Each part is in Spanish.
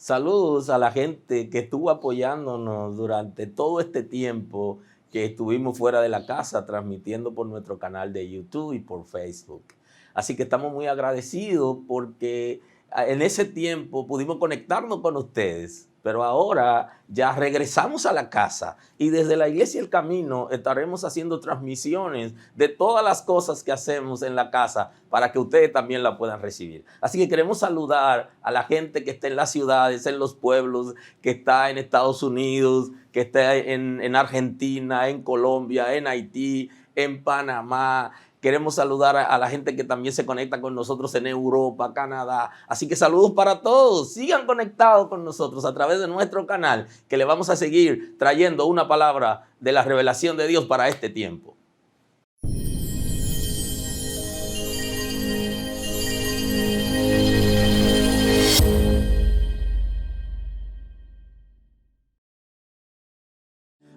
Saludos a la gente que estuvo apoyándonos durante todo este tiempo que estuvimos fuera de la casa, transmitiendo por nuestro canal de YouTube y por Facebook. Así que estamos muy agradecidos porque en ese tiempo pudimos conectarnos con ustedes, pero ahora ya regresamos a la casa y desde la Iglesia El Camino estaremos haciendo transmisiones de todas las cosas que hacemos en la casa para que ustedes también la puedan recibir. Así que queremos saludar a la gente que está en las ciudades, en los pueblos, que está en Estados Unidos, que está en Argentina, en Colombia, en Haití, en Panamá. Queremos saludar a la gente que también se conecta con nosotros en Europa, Canadá. Así que saludos para todos. Sigan conectados con nosotros a través de nuestro canal, que le vamos a seguir trayendo una palabra de la revelación de Dios para este tiempo.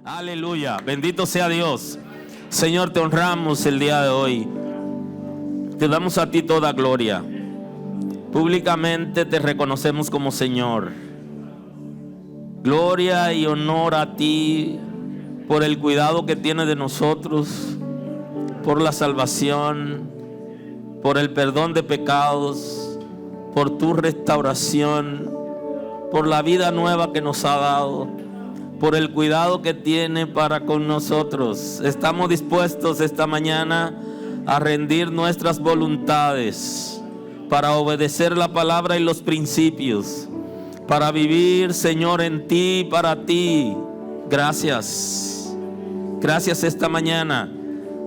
Aleluya, bendito sea Dios. Señor, te honramos el día de hoy. Te damos a ti toda gloria. Públicamente te reconocemos como Señor. Gloria y honor a ti por el cuidado que tienes de nosotros, por la salvación, por el perdón de pecados, por tu restauración, por la vida nueva que nos ha dado, por el cuidado que tiene para con nosotros. Estamos dispuestos esta mañana a rendir nuestras voluntades para obedecer la palabra y los principios, para vivir, Señor, en ti, para ti. Gracias. Gracias esta mañana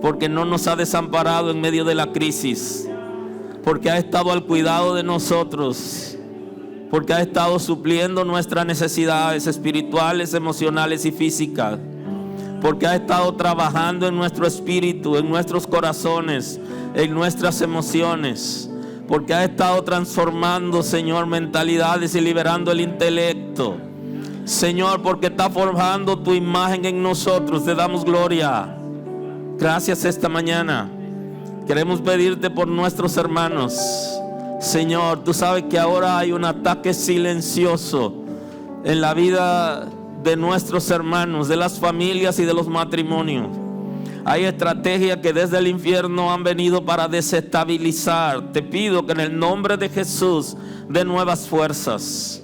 porque no nos ha desamparado en medio de la crisis, porque ha estado al cuidado de nosotros, porque ha estado supliendo nuestras necesidades espirituales, emocionales y físicas, porque ha estado trabajando en nuestro espíritu, en nuestros corazones, en nuestras emociones, porque ha estado transformando, Señor, mentalidades y liberando el intelecto. Señor, porque está forjando tu imagen en nosotros. Te damos gloria. Gracias esta mañana. Queremos pedirte por nuestros hermanos. Señor, tú sabes que ahora hay un ataque silencioso en la vida de nuestros hermanos, de las familias y de los matrimonios. Hay estrategias que desde el infierno han venido para desestabilizar. Te pido que en el nombre de Jesús dé nuevas fuerzas,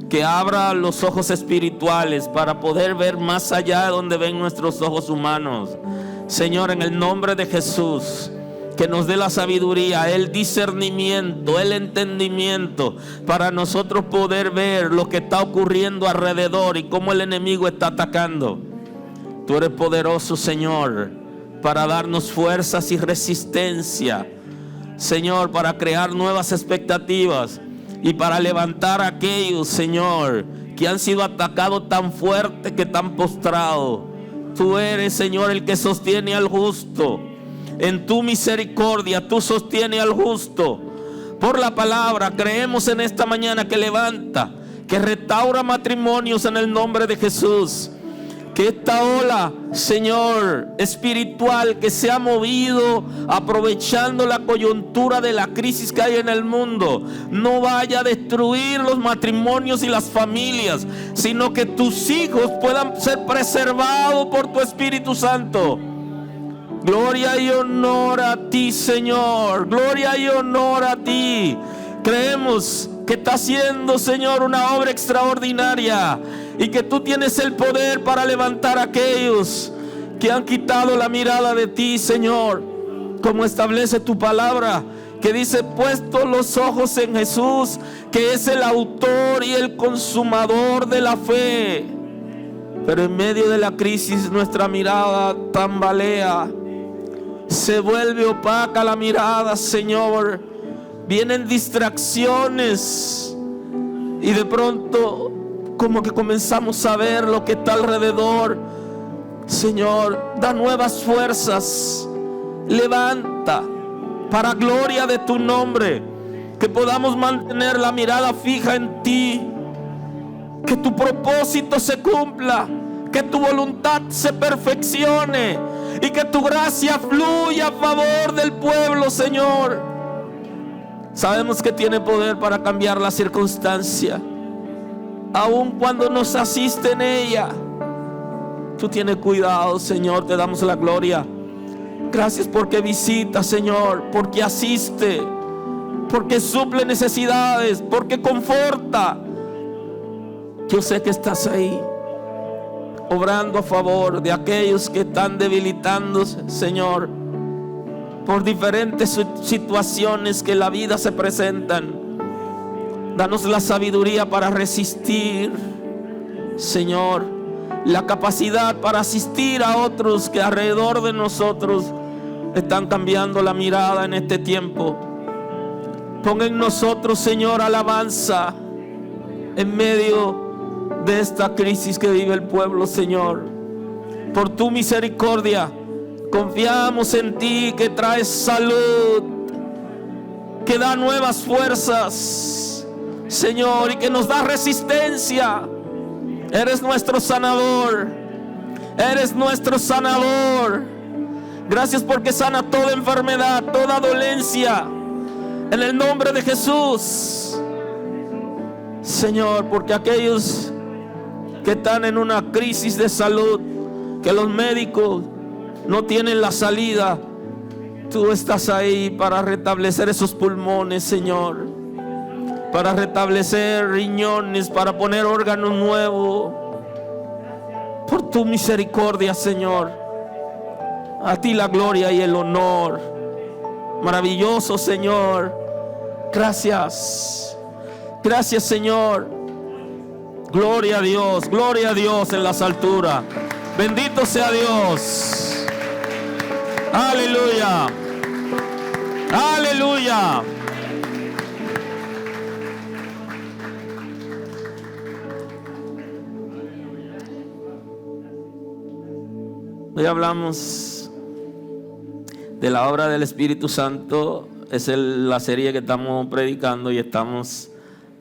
que abra los ojos espirituales para poder ver más allá de donde ven nuestros ojos humanos. Señor, en el nombre de Jesús, que nos dé la sabiduría, el discernimiento, el entendimiento para nosotros poder ver lo que está ocurriendo alrededor y cómo el enemigo está atacando. Tú eres poderoso, Señor, para darnos fuerzas y resistencia, Señor, para crear nuevas expectativas y para levantar a aquellos, Señor, que han sido atacados tan fuerte que están postrados. Tú eres, Señor, el que sostiene al justo. En tu misericordia tú sostienes al justo. Por la palabra creemos en esta mañana que levanta, que restaura matrimonios en el nombre de Jesús. Que esta ola, Señor, espiritual que se ha movido aprovechando la coyuntura de la crisis que hay en el mundo, no vaya a destruir los matrimonios y las familias, sino que tus hijos puedan ser preservados por tu Espíritu Santo. Gloria y honor a ti, Señor. Gloria y honor a ti. Creemos que está haciendo, Señor, una obra extraordinaria y que tú tienes el poder para levantar a aquellos que han quitado la mirada de ti, Señor. Como establece tu palabra, que dice: puesto los ojos en Jesús, que es el autor y el consumador de la fe. Pero en medio de la crisis nuestra mirada tambalea. Se vuelve opaca la mirada, Señor. Vienen distracciones y de pronto como que comenzamos a ver lo que está alrededor. Señor, da nuevas fuerzas. Levanta para gloria de tu nombre, que podamos mantener la mirada fija en ti, que tu propósito se cumpla, que tu voluntad se perfeccione y que tu gracia fluya a favor del pueblo, Señor. Sabemos que tiene poder para cambiar la circunstancia. aun cuando nos asiste en ella. Tú tienes cuidado, Señor, te damos la gloria. Gracias porque visita, Señor, porque asiste, porque suple necesidades, porque conforta. Yo sé que estás ahí, obrando a favor de aquellos que están debilitándose, Señor, por diferentes situaciones que en la vida se presentan. Danos la sabiduría para resistir, Señor, la capacidad para asistir a otros que alrededor de nosotros están cambiando la mirada en este tiempo. Pon en nosotros, Señor, alabanza en medio de esta crisis que vive el pueblo, Señor. Por tu misericordia confiamos en ti, que traes salud, que da nuevas fuerzas, Señor, y que nos da resistencia. Eres nuestro sanador, eres nuestro sanador. Gracias porque sana toda enfermedad, toda dolencia, en el nombre de Jesús, Señor. Porque aquellos que están en una crisis de salud, que los médicos no tienen la salida, tú estás ahí para restablecer esos pulmones, Señor, para restablecer riñones, para poner órganos nuevos. Por tu misericordia, Señor, a ti la gloria y el honor. Maravilloso, Señor. Gracias, gracias, Señor. Gloria a Dios en las alturas. Bendito sea Dios. Aleluya, aleluya. Hoy hablamos de la obra del Espíritu Santo. Es la serie que estamos predicando y estamos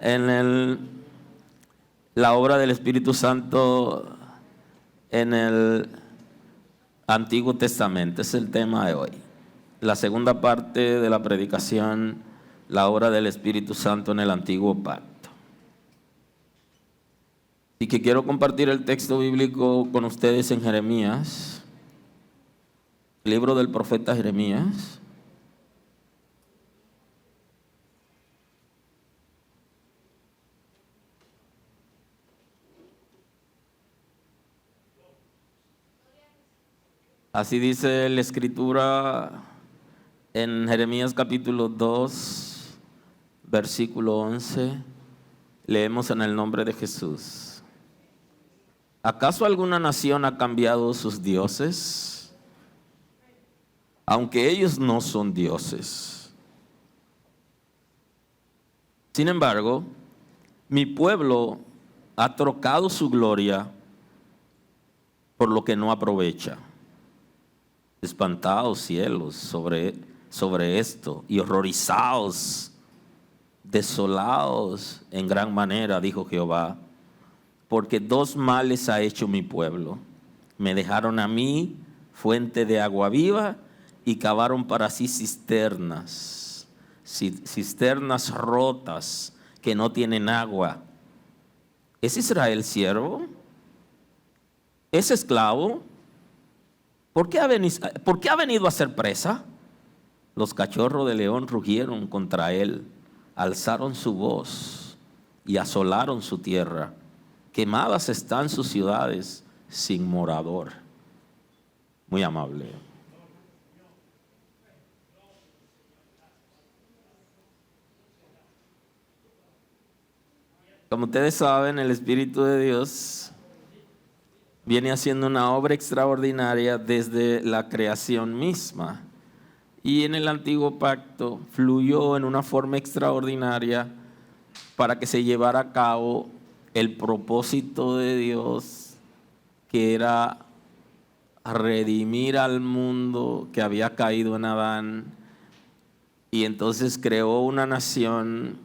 en la obra del Espíritu Santo en el Antiguo Testamento. Es el tema de hoy. La segunda parte de la predicación, la obra del Espíritu Santo en el Antiguo Pacto. Y que quiero compartir el texto bíblico con ustedes en Jeremías, libro del profeta Jeremías. Así dice la escritura en Jeremías capítulo 2, versículo 11. Leemos en el nombre de Jesús. ¿Acaso alguna nación ha cambiado sus dioses? Aunque ellos no son dioses. Sin embargo, mi pueblo ha trocado su gloria por lo que no aprovecha. Espantaos cielos sobre esto y horrorizaos, desolados en gran manera, dijo Jehová, porque dos males ha hecho mi pueblo. Me dejaron a mí fuente de agua viva y cavaron para sí cisternas rotas que no tienen agua. ¿Es Israel siervo? ¿Es esclavo? ¿Por qué ha venido a ser presa? Los cachorros de león rugieron contra él, alzaron su voz y asolaron su tierra. Quemadas están sus ciudades sin morador. Muy amable. Como ustedes saben, el Espíritu de Dios viene haciendo una obra extraordinaria desde la creación misma. Y en el Antiguo Pacto fluyó en una forma extraordinaria para que se llevara a cabo el propósito de Dios, que era redimir al mundo que había caído en Adán. Y entonces creó una nación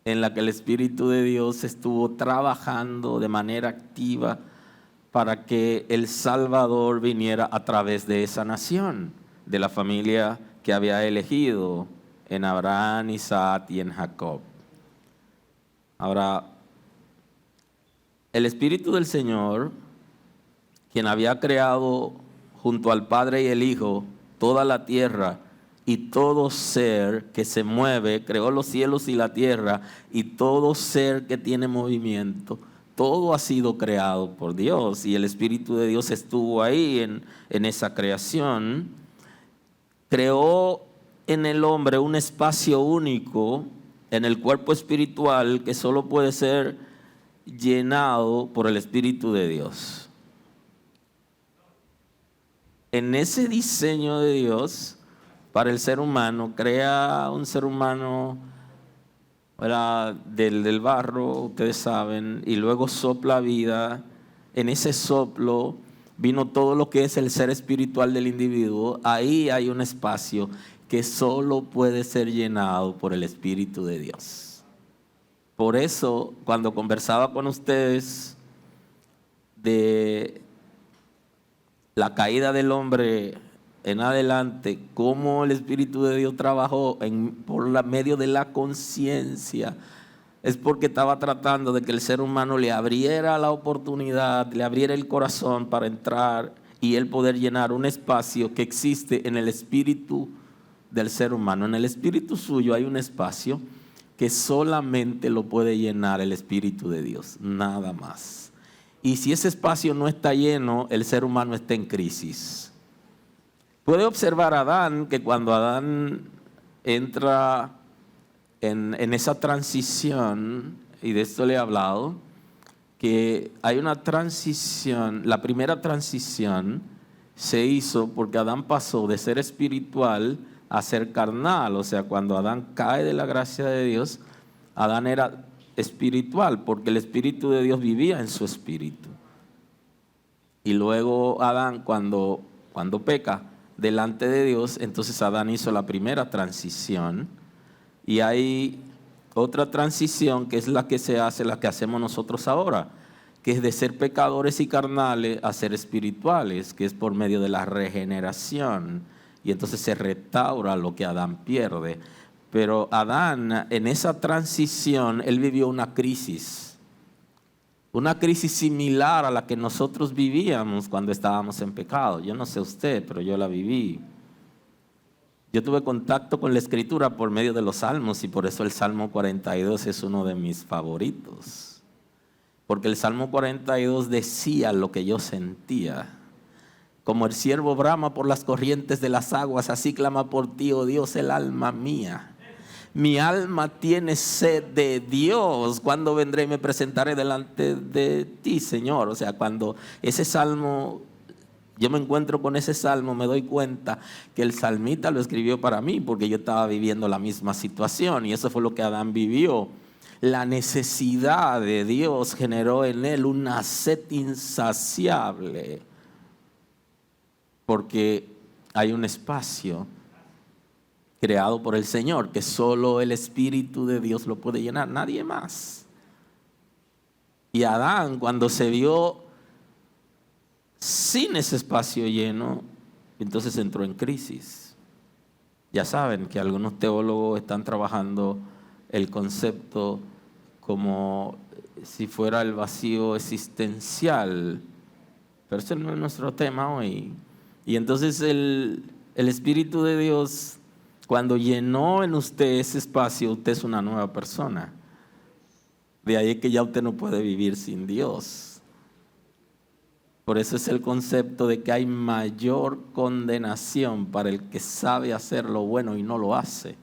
en la que el Espíritu de Dios estuvo trabajando de manera activa para que el Salvador viniera a través de esa nación, de la familia que había elegido en Abraham, Isaac y en Jacob. Ahora, el Espíritu del Señor, quien había creado junto al Padre y el Hijo toda la tierra y todo ser que se mueve, creó los cielos y la tierra y todo ser que tiene movimiento, todo ha sido creado por Dios y el Espíritu de Dios estuvo ahí en esa creación. Creó en el hombre un espacio único en el cuerpo espiritual que solo puede ser llenado por el Espíritu de Dios. En ese diseño de Dios para el ser humano, crea un ser humano del barro, ustedes saben, y luego sopla vida. En ese soplo vino todo lo que es el ser espiritual del individuo. Ahí hay un espacio que solo puede ser llenado por el Espíritu de Dios. Por eso, cuando conversaba con ustedes de la caída del hombre en adelante, cómo el Espíritu de Dios trabajó por medio de la conciencia, es porque estaba tratando de que el ser humano le abriera la oportunidad, le abriera el corazón para entrar y él poder llenar un espacio que existe en el espíritu del ser humano. En el espíritu suyo hay un espacio que solamente lo puede llenar el Espíritu de Dios, nada más. Y si ese espacio no está lleno, el ser humano está en crisis. Puede observar a Adán, que cuando Adán entra en esa transición, y de esto le he hablado, que hay una transición, la primera transición se hizo porque Adán pasó de ser espiritual a ser carnal. O sea, cuando Adán cae de la gracia de Dios, Adán era espiritual porque el Espíritu de Dios vivía en su espíritu. Y luego Adán, cuando peca delante de Dios, entonces Adán hizo la primera transición y hay otra transición que es la que se hace, la que hacemos nosotros ahora, que es de ser pecadores y carnales a ser espirituales, que es por medio de la regeneración, y entonces se restaura lo que Adán pierde. Pero Adán, en esa transición, él vivió una crisis similar a la que nosotros vivíamos cuando estábamos en pecado. Yo no sé usted, pero yo la viví. Yo tuve contacto con la Escritura por medio de los Salmos y por eso el Salmo 42 es uno de mis favoritos. Porque el Salmo 42 decía lo que yo sentía. Como el ciervo brama por las corrientes de las aguas, así clama por ti, oh Dios, el alma mía. Mi alma tiene sed de Dios. ¿Cuándo vendré y me presentaré delante de ti, Señor? O sea, cuando ese salmo, yo me encuentro con ese salmo, me doy cuenta que el salmista lo escribió para mí, porque yo estaba viviendo la misma situación y eso fue lo que Adán vivió. La necesidad de Dios generó en él una sed insaciable, porque hay un espacio creado por el Señor, que solo el Espíritu de Dios lo puede llenar, nadie más. Y Adán, cuando se vio sin ese espacio lleno, entonces entró en crisis. Ya saben que algunos teólogos están trabajando el concepto como si fuera el vacío existencial, pero ese no es nuestro tema hoy. Y entonces el Espíritu de Dios, cuando llenó en usted ese espacio, usted es una nueva persona. De ahí que ya usted no puede vivir sin Dios. Por eso es el concepto de que hay mayor condenación para el que sabe hacer lo bueno y no lo hace.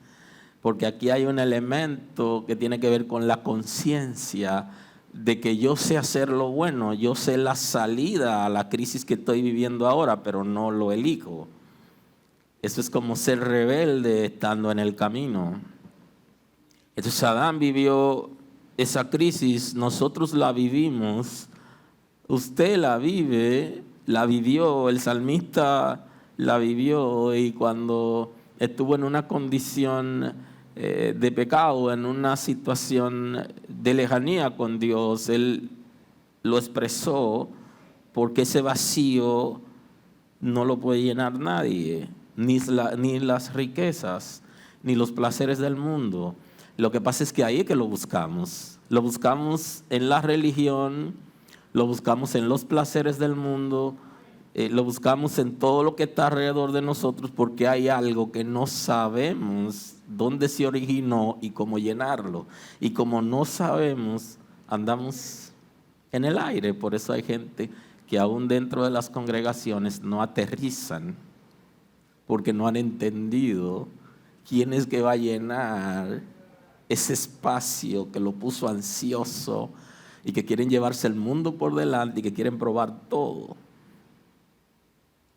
Porque aquí hay un elemento que tiene que ver con la conciencia de que yo sé hacer lo bueno, yo sé la salida a la crisis que estoy viviendo ahora, pero no lo elijo. Eso es como ser rebelde estando en el camino. Entonces Adán vivió esa crisis, nosotros la vivimos, usted la vive, la vivió, el salmista la vivió, y cuando estuvo en una condición de pecado, en una situación de lejanía con Dios, él lo expresó, porque ese vacío no lo puede llenar nadie. Ni las riquezas, ni los placeres del mundo. Lo que pasa es que ahí es que lo buscamos en la religión, lo buscamos en los placeres del mundo, lo buscamos en todo lo que está alrededor de nosotros, porque hay algo que no sabemos dónde se originó y cómo llenarlo. Y como no sabemos, andamos en el aire. Por eso hay gente que aún dentro de las congregaciones no aterrizan, porque no han entendido quién es que va a llenar ese espacio que lo puso ansioso y que quieren llevarse el mundo por delante y que quieren probar todo.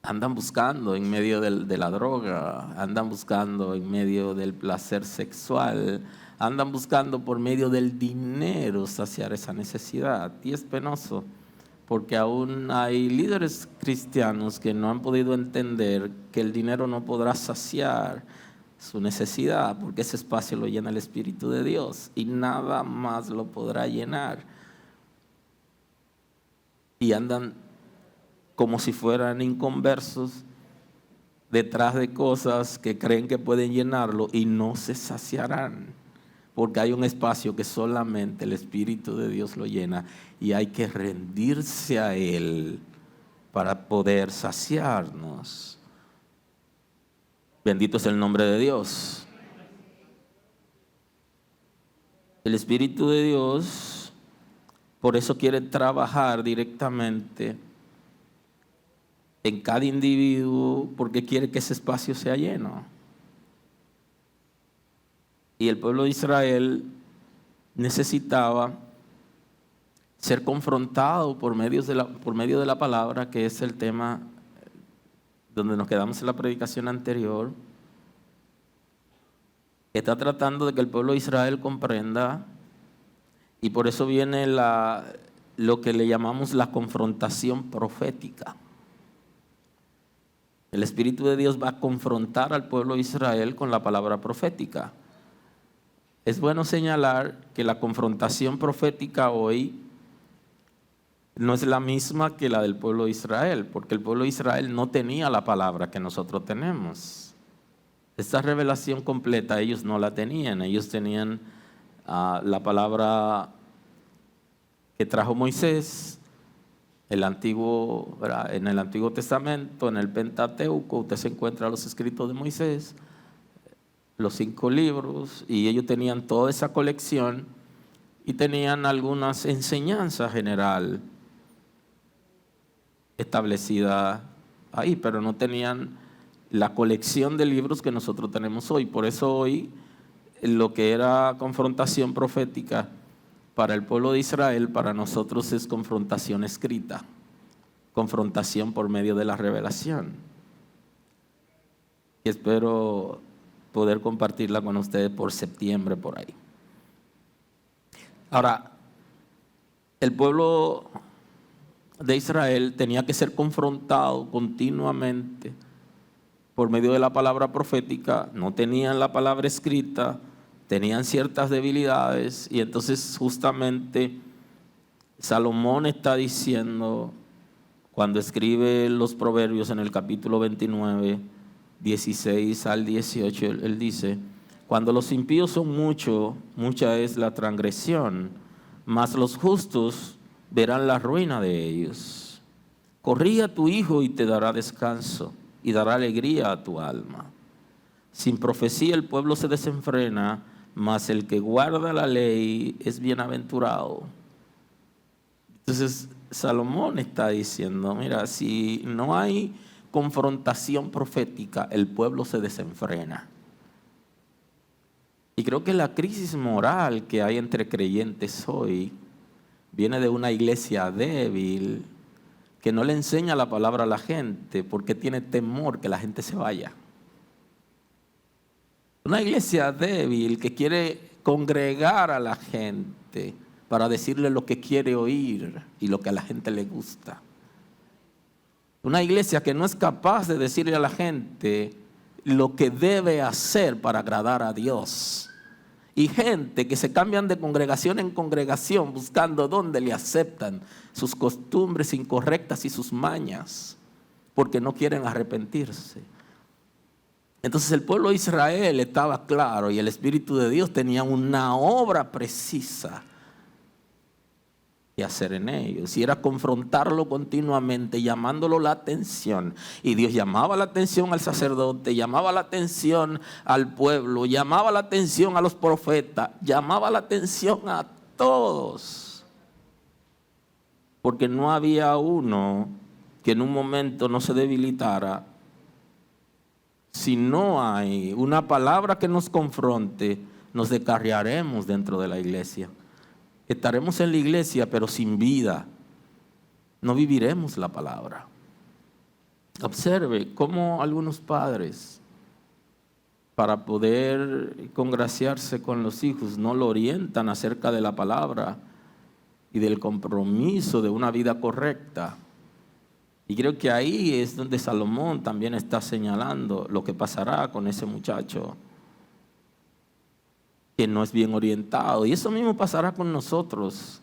Andan buscando en medio de la droga, andan buscando en medio del placer sexual, andan buscando por medio del dinero saciar esa necesidad. Y es penoso, porque aún hay líderes cristianos que no han podido entender que el dinero no podrá saciar su necesidad, porque ese espacio lo llena el Espíritu de Dios y nada más lo podrá llenar. Y andan como si fueran inconversos detrás de cosas que creen que pueden llenarlo y no se saciarán, porque hay un espacio que solamente el Espíritu de Dios lo llena y hay que rendirse a Él para poder saciarnos. Bendito es el nombre de Dios. El Espíritu de Dios por eso quiere trabajar directamente en cada individuo, porque quiere que ese espacio sea lleno. Y el pueblo de Israel necesitaba ser confrontado por medio de la palabra, que es el tema donde nos quedamos en la predicación anterior. Está tratando de que el pueblo de Israel comprenda, y por eso viene lo que le llamamos la confrontación profética. El Espíritu de Dios va a confrontar al pueblo de Israel con la palabra profética. Es bueno señalar que la confrontación profética hoy no es la misma que la del pueblo de Israel, porque el pueblo de Israel no tenía la palabra que nosotros tenemos. Esta revelación completa ellos no la tenían. Ellos tenían la palabra que trajo Moisés. En el Antiguo Testamento, en el Pentateuco, usted se encuentra los escritos de Moisés, los 5 libros, y ellos tenían toda esa colección y tenían algunas enseñanzas general establecida ahí, pero no tenían la colección de libros que nosotros tenemos hoy. Por eso hoy lo que era confrontación profética para el pueblo de Israel, para nosotros es confrontación escrita, confrontación por medio de la revelación. Y espero poder compartirla con ustedes por septiembre, por ahí. Ahora, el pueblo de Israel tenía que ser confrontado continuamente por medio de la palabra profética. No tenían la palabra escrita, tenían ciertas debilidades, y entonces justamente Salomón está diciendo, cuando escribe los Proverbios en el capítulo 29, 16 al 18, él dice: cuando los impíos son muchos, mucha es la transgresión, mas los justos verán la ruina de ellos. Corrige a tu hijo y te dará descanso, y dará alegría a tu alma. Sin profecía el pueblo se desenfrena, mas el que guarda la ley es bienaventurado. Entonces Salomón está diciendo, mira, si no hay confrontación profética, el pueblo se desenfrena. Y creo que la crisis moral que hay entre creyentes hoy viene de una iglesia débil que no le enseña la palabra a la gente porque tiene temor que la gente se vaya. Una iglesia débil que quiere congregar a la gente para decirle lo que quiere oír y lo que a la gente le gusta. Una iglesia que no es capaz de decirle a la gente lo que debe hacer para agradar a Dios. Y gente que se cambian de congregación en congregación buscando dónde le aceptan sus costumbres incorrectas y sus mañas, porque no quieren arrepentirse. Entonces el pueblo de Israel estaba claro y el Espíritu de Dios tenía una obra precisa y hacer en ellos. Y era confrontarlo continuamente, llamándolo la atención. Y Dios llamaba la atención al sacerdote, llamaba la atención al pueblo, llamaba la atención a los profetas, llamaba la atención a todos. Porque no había uno que en un momento no se debilitara. Si no hay una palabra que nos confronte, nos descarriaremos dentro de la iglesia. Estaremos en la iglesia, pero sin vida. No viviremos la palabra. Observe cómo algunos padres, para poder congraciarse con los hijos, no lo orientan acerca de la palabra y del compromiso de una vida correcta. Y creo que ahí es donde Salomón también está señalando lo que pasará con ese muchacho que no es bien orientado. Y eso mismo pasará con nosotros.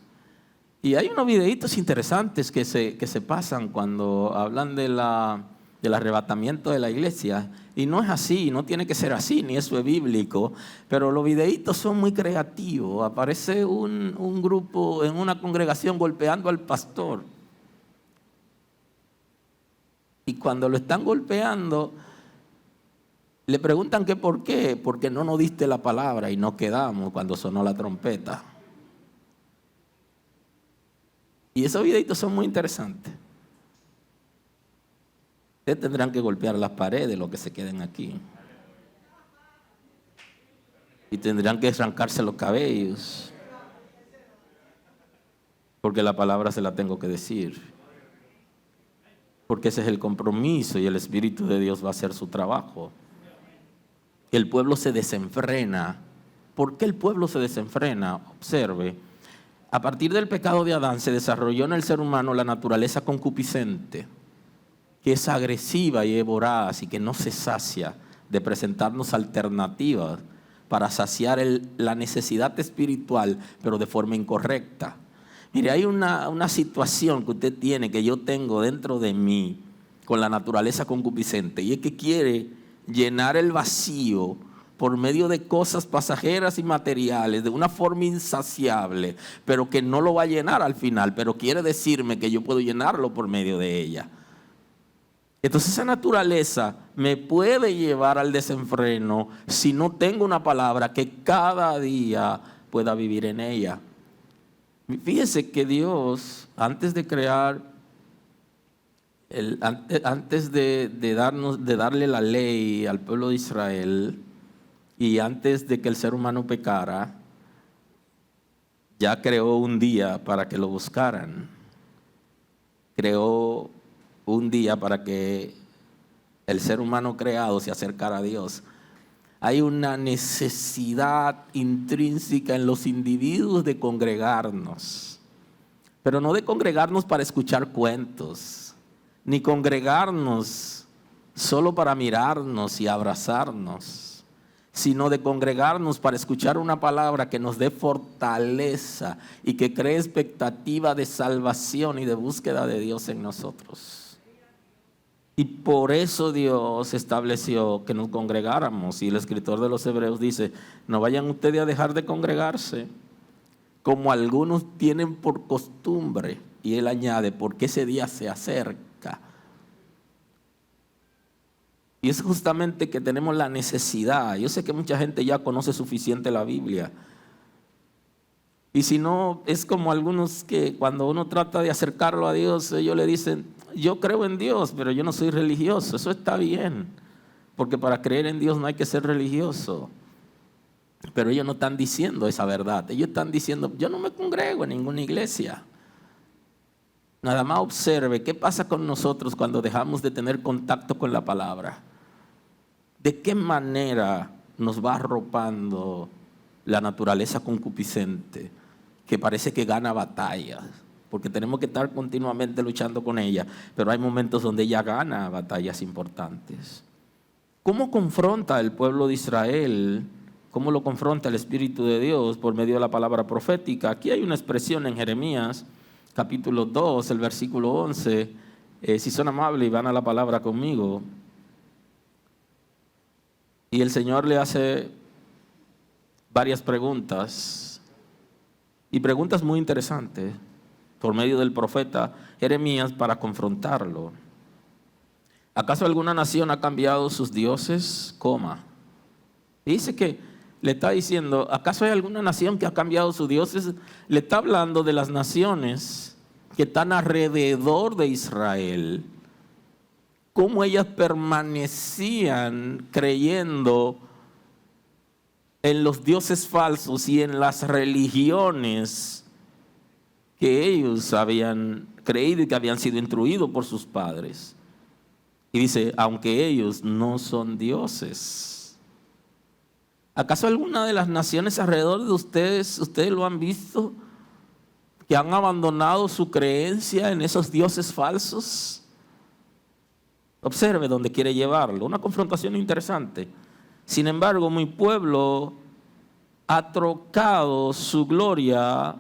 Y hay unos videitos interesantes que se pasan cuando hablan del arrebatamiento de la iglesia. Y no es así, no tiene que ser así, ni eso es bíblico. Pero los videitos son muy creativos. Aparece un grupo en una congregación golpeando al pastor. Y cuando lo están golpeando, le preguntan que por qué. Porque no nos diste la palabra y nos quedamos cuando sonó la trompeta. Y esos videitos son muy interesantes. Ustedes tendrán que golpear las paredes los que se queden aquí. Y tendrán que arrancarse los cabellos. Porque la palabra se la tengo que decir. Porque ese es el compromiso y el Espíritu de Dios va a hacer su trabajo. El pueblo se desenfrena. ¿Por qué el pueblo se desenfrena? Observe. A partir del pecado de Adán se desarrolló en el ser humano la naturaleza concupiscente, que es agresiva y voraz y que no se sacia de presentarnos alternativas para saciar la necesidad espiritual, pero de forma incorrecta. Mire, hay una situación que usted tiene, que yo tengo dentro de mí, con la naturaleza concupiscente, y es que quiere llenar el vacío por medio de cosas pasajeras y materiales, de una forma insaciable, pero que no lo va a llenar al final, pero quiere decirme que yo puedo llenarlo por medio de ella. Entonces esa naturaleza me puede llevar al desenfreno si no tengo una palabra que cada día pueda vivir en ella. Fíjese que Dios, antes de crear, antes de darle la ley al pueblo de Israel y antes de que el ser humano pecara, ya creó un día para que lo buscaran. Creó un día para que el ser humano creado se acercara a Dios. Hay una necesidad intrínseca en los individuos de congregarnos, pero no de congregarnos para escuchar cuentos, ni congregarnos solo para mirarnos y abrazarnos, sino de congregarnos para escuchar una palabra que nos dé fortaleza y que cree expectativa de salvación y de búsqueda de Dios en nosotros. Y por eso Dios estableció que nos congregáramos. Y el escritor de los Hebreos dice, no vayan ustedes a dejar de congregarse, como algunos tienen por costumbre. Y él añade, porque ese día se acerca. Y es justamente que tenemos la necesidad. Yo sé que mucha gente ya conoce suficiente la Biblia. Y si no, es como algunos que cuando uno trata de acercarlo a Dios, ellos le dicen, yo creo en Dios, pero yo no soy religioso. Eso está bien, porque para creer en Dios no hay que ser religioso. Pero ellos no están diciendo esa verdad. Ellos están diciendo, yo no me congrego en ninguna iglesia. Nada más observe qué pasa con nosotros cuando dejamos de tener contacto con la palabra. ¿De qué manera nos va arropando la naturaleza concupiscente, que parece que gana batallas? Porque tenemos que estar continuamente luchando con ella, pero hay momentos donde ella gana batallas importantes. ¿Cómo confronta el pueblo de Israel? ¿Cómo lo confronta el Espíritu de Dios por medio de la palabra profética? Aquí hay una expresión en Jeremías, capítulo 2, el versículo 11. Si son amables y van a la palabra conmigo. Y el Señor le hace varias preguntas, y preguntas muy interesantes. por medio del profeta Jeremías para confrontarlo. ¿Acaso alguna nación ha cambiado sus dioses? Dice que le está diciendo, ¿acaso hay alguna nación que ha cambiado sus dioses? Le está hablando de las naciones que están alrededor de Israel, cómo ellas permanecían creyendo en los dioses falsos y en las religiones que ellos habían creído y que habían sido instruidos por sus padres. Y dice, aunque ellos no son dioses. ¿Acaso alguna de las naciones alrededor de ustedes lo han visto, que han abandonado su creencia en esos dioses falsos? Observe dónde quiere llevarlo. Una confrontación interesante. Sin embargo, mi pueblo ha trocado su gloria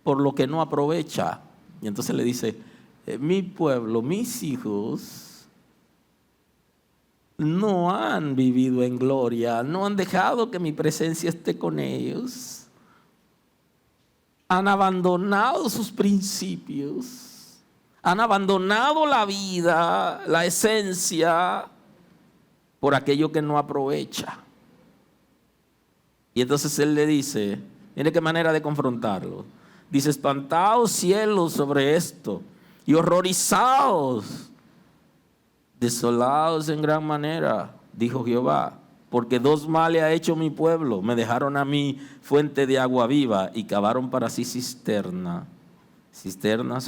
por lo que no aprovecha. Y entonces le dice, mi pueblo, mis hijos no han vivido en gloria, no han dejado que mi presencia esté con ellos. Han abandonado sus principios, han abandonado la vida, la esencia, por aquello que no aprovecha. Y entonces él le dice, mire qué manera de confrontarlo. Dice, espantaos cielos sobre esto y horrorizaos, desolados en gran manera, dijo Jehová, porque dos males ha hecho mi pueblo. Me dejaron a mí fuente de agua viva y cavaron para sí cisternas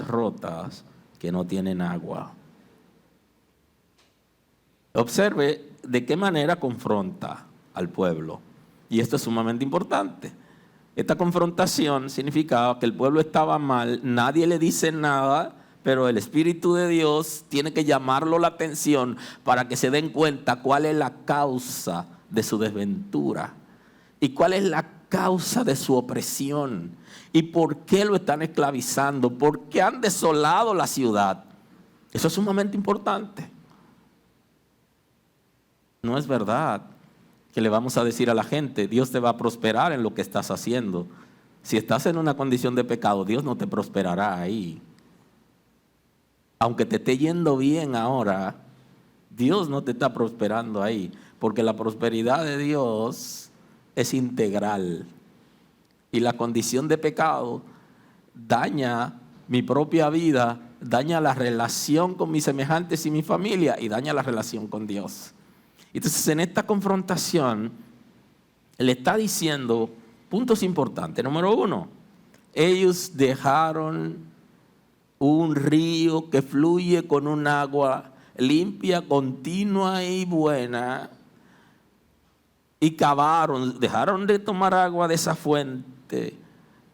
rotas que no tienen agua. Observe de qué manera confronta al pueblo. Y esto es sumamente importante. Esta confrontación significaba que el pueblo estaba mal, nadie le dice nada, pero el Espíritu de Dios tiene que llamarlo la atención para que se den cuenta cuál es la causa de su desventura y cuál es la causa de su opresión y por qué lo están esclavizando, por qué han desolado la ciudad. Eso es sumamente importante. No es verdad que le vamos a decir a la gente, Dios te va a prosperar en lo que estás haciendo. Si estás en una condición de pecado, Dios no te prosperará ahí. Aunque te esté yendo bien ahora, Dios no te está prosperando ahí, porque la prosperidad de Dios es integral. Y la condición de pecado daña mi propia vida, daña la relación con mis semejantes y mi familia y daña la relación con Dios. Entonces, en esta confrontación, le está diciendo puntos importantes. Número 1, ellos dejaron un río que fluye con un agua limpia, continua y buena, y dejaron de tomar agua de esa fuente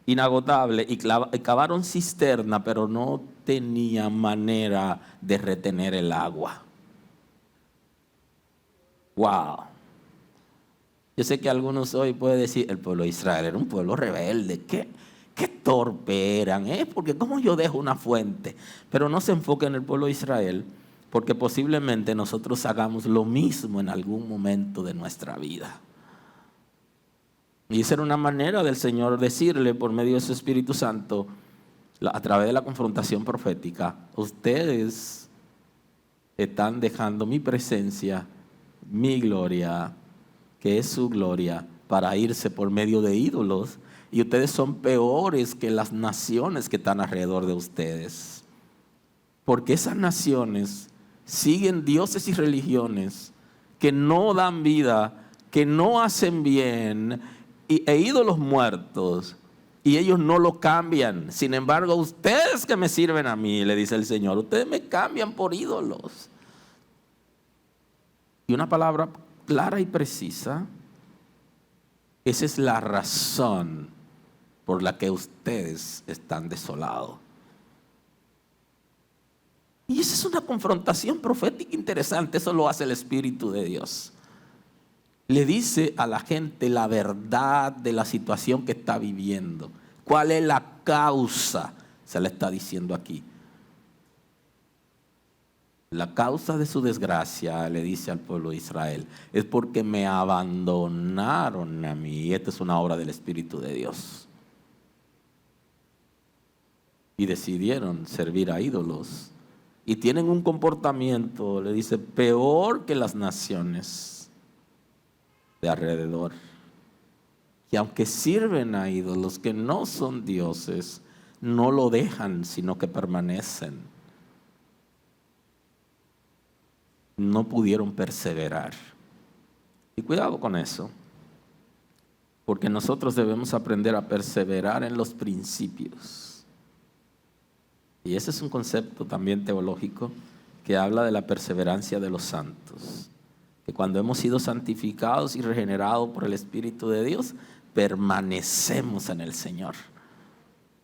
inagotable y cavaron cisterna, pero no tenían manera de retener el agua. Wow. Yo sé que algunos hoy pueden decir, el pueblo de Israel era un pueblo rebelde. ¿Qué torpe eran? Porque ¿cómo yo dejo una fuente? Pero no se enfoque en el pueblo de Israel, porque posiblemente nosotros hagamos lo mismo en algún momento de nuestra vida. Y esa era una manera del Señor decirle por medio de su Espíritu Santo, a través de la confrontación profética, ustedes están dejando mi presencia, mi gloria, que es su gloria, para irse por medio de ídolos, y ustedes son peores que las naciones que están alrededor de ustedes, porque esas naciones siguen dioses y religiones que no dan vida, que no hacen bien, e ídolos muertos, y ellos no lo cambian. Sin embargo, ustedes que me sirven a mí, le dice el Señor, ustedes me cambian por ídolos. Y una palabra clara y precisa, esa es la razón por la que ustedes están desolados. Y esa es una confrontación profética interesante, eso lo hace el Espíritu de Dios. Le dice a la gente la verdad de la situación que está viviendo. ¿Cuál es la causa? Se le está diciendo aquí. La causa de su desgracia, le dice al pueblo de Israel, es porque me abandonaron a mí. Y esta es una obra del Espíritu de Dios. y decidieron servir a ídolos. Y tienen un comportamiento, le dice, peor que las naciones de alrededor. Que aunque sirven a ídolos que no son dioses, no lo dejan, sino que permanecen. No pudieron perseverar. Y cuidado con eso, porque nosotros debemos aprender a perseverar en los principios. Y ese es un concepto también teológico que habla de la perseverancia de los santos. Que cuando hemos sido santificados y regenerados por el Espíritu de Dios, permanecemos en el Señor.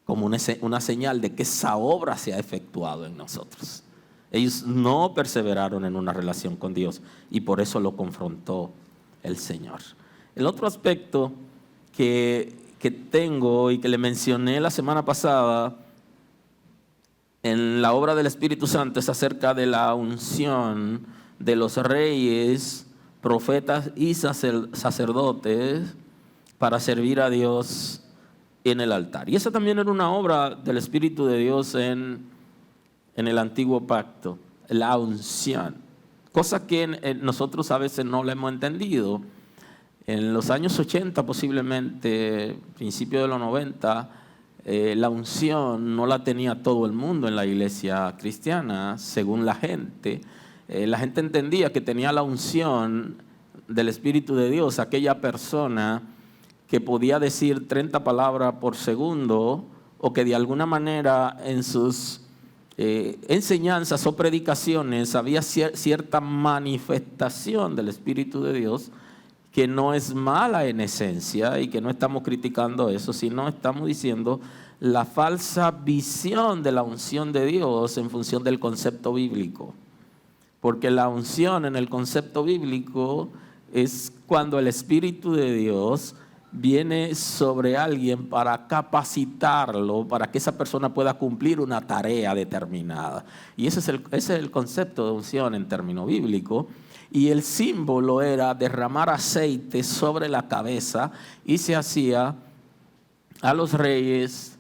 Como una señal de que esa obra se ha efectuado en nosotros. Ellos no perseveraron en una relación con Dios y por eso lo confrontó el Señor. El otro aspecto que tengo y que le mencioné la semana pasada en la obra del Espíritu Santo es acerca de la unción de los reyes, profetas y sacerdotes para servir a Dios en el altar. Y esa también era una obra del Espíritu de Dios en el antiguo pacto, la unción. Cosa que nosotros a veces no la hemos entendido. En los años 80 posiblemente, principio de los 90, la unción no la tenía todo el mundo en la iglesia cristiana, según la gente. La gente entendía que tenía la unción del Espíritu de Dios, aquella persona que podía decir 30 palabras por segundo o que de alguna manera en sus enseñanzas o predicaciones había cierta manifestación del Espíritu de Dios que no es mala en esencia y que no estamos criticando eso, sino estamos diciendo la falsa visión de la unción de Dios en función del concepto bíblico. Porque la unción en el concepto bíblico es cuando el Espíritu de Dios viene sobre alguien para capacitarlo, para que esa persona pueda cumplir una tarea determinada. Y ese es el concepto de unción en término bíblico. Y el símbolo era derramar aceite sobre la cabeza y se hacía a los reyes,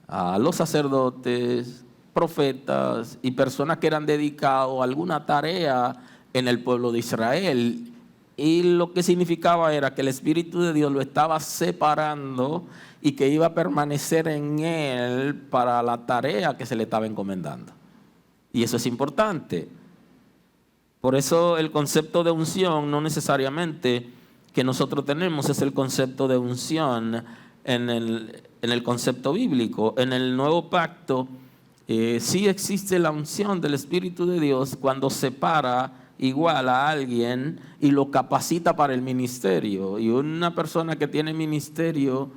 a los sacerdotes, profetas y personas que eran dedicados a alguna tarea en el pueblo de Israel. Y lo que significaba era que el Espíritu de Dios lo estaba separando y que iba a permanecer en él para la tarea que se le estaba encomendando. Y eso es importante. Por eso el concepto de unción no necesariamente que nosotros tenemos es el concepto de unción en el concepto bíblico. En el Nuevo Pacto sí existe la unción del Espíritu de Dios cuando separa igual a alguien y lo capacita para el ministerio. Y una persona que tiene ministerio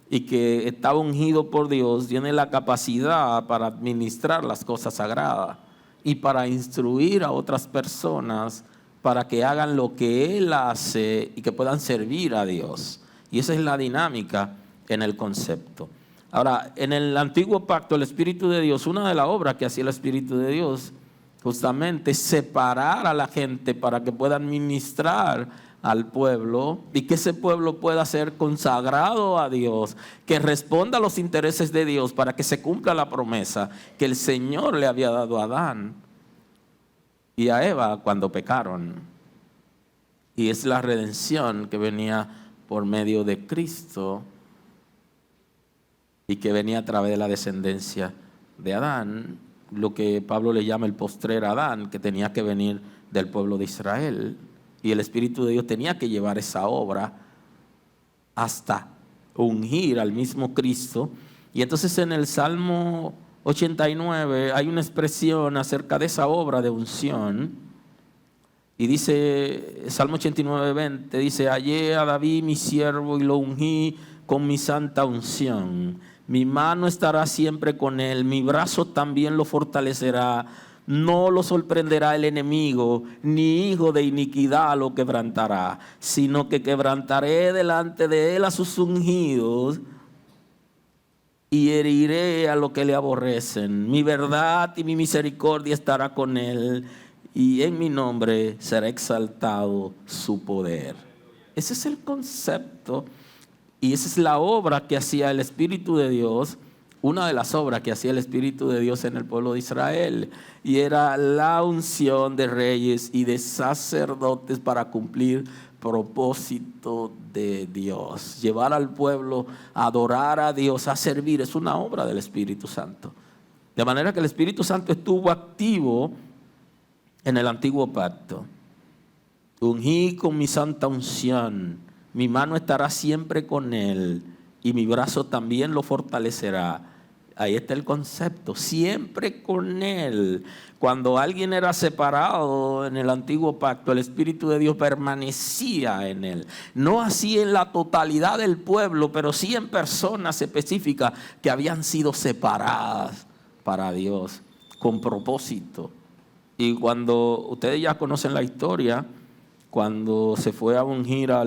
y que está ungido por Dios tiene la capacidad para administrar las cosas sagradas y para instruir a otras personas para que hagan lo que Él hace y que puedan servir a Dios. Y esa es la dinámica en el concepto. Ahora, en el antiguo pacto, el Espíritu de Dios, una de las obras que hacía el Espíritu de Dios, justamente separar a la gente para que puedan ministrar al pueblo y que ese pueblo pueda ser consagrado a Dios, que responda a los intereses de Dios para que se cumpla la promesa que el Señor le había dado a Adán y a Eva cuando pecaron. Y es la redención que venía por medio de Cristo y que venía a través de la descendencia de Adán, lo que Pablo le llama el postrer Adán, que tenía que venir del pueblo de Israel. Y el Espíritu de Dios tenía que llevar esa obra hasta ungir al mismo Cristo. Y entonces en el Salmo 89 hay una expresión acerca de esa obra de unción. Y dice, Salmo 89, 20, dice: hallé a David mi siervo y lo ungí con mi santa unción. Mi mano estará siempre con él, mi brazo también lo fortalecerá. No lo sorprenderá el enemigo, ni hijo de iniquidad lo quebrantará, sino que quebrantaré delante de él a sus ungidos y heriré a los que le aborrecen. Mi verdad y mi misericordia estará con él, y en mi nombre será exaltado su poder. Ese es el concepto y esa es la obra que hacía el Espíritu de Dios una de las obras que hacía el Espíritu de Dios en el pueblo de Israel, y era la unción de reyes y de sacerdotes para cumplir propósito de Dios. Llevar al pueblo a adorar a Dios, a servir, es una obra del Espíritu Santo. De manera que el Espíritu Santo estuvo activo en el antiguo pacto. Ungí con mi santa unción, mi mano estará siempre con él y mi brazo también lo fortalecerá. Ahí está el concepto, siempre con él. Cuando alguien era separado en el antiguo pacto, el Espíritu de Dios permanecía en él. No así en la totalidad del pueblo, pero sí en personas específicas que habían sido separadas para Dios, con propósito. Y cuando ustedes ya conocen la historia, cuando se fue a ungir a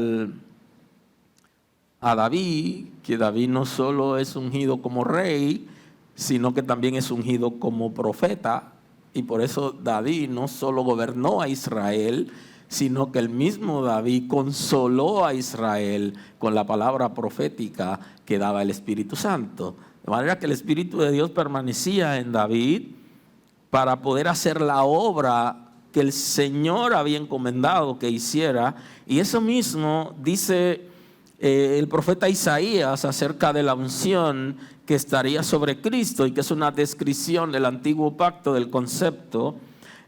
David, que David no solo es ungido como rey, sino que también es ungido como profeta. Y por eso David no solo gobernó a Israel, sino que el mismo David consoló a Israel con la palabra profética que daba el Espíritu Santo. De manera que el Espíritu de Dios permanecía en David para poder hacer la obra que el Señor había encomendado que hiciera. Y eso mismo dice el profeta Isaías acerca de la unción que estaría sobre Cristo, y que es una descripción del antiguo pacto, del concepto.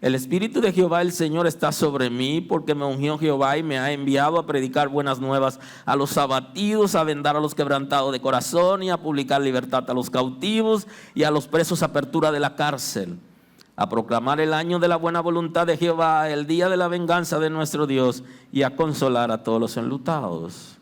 El Espíritu de Jehová el Señor está sobre mí, porque me ungió Jehová y me ha enviado a predicar buenas nuevas a los abatidos, a vendar a los quebrantados de corazón y a publicar libertad a los cautivos y a los presos apertura de la cárcel, a proclamar el año de la buena voluntad de Jehová, el día de la venganza de nuestro Dios, y a consolar a todos los enlutados,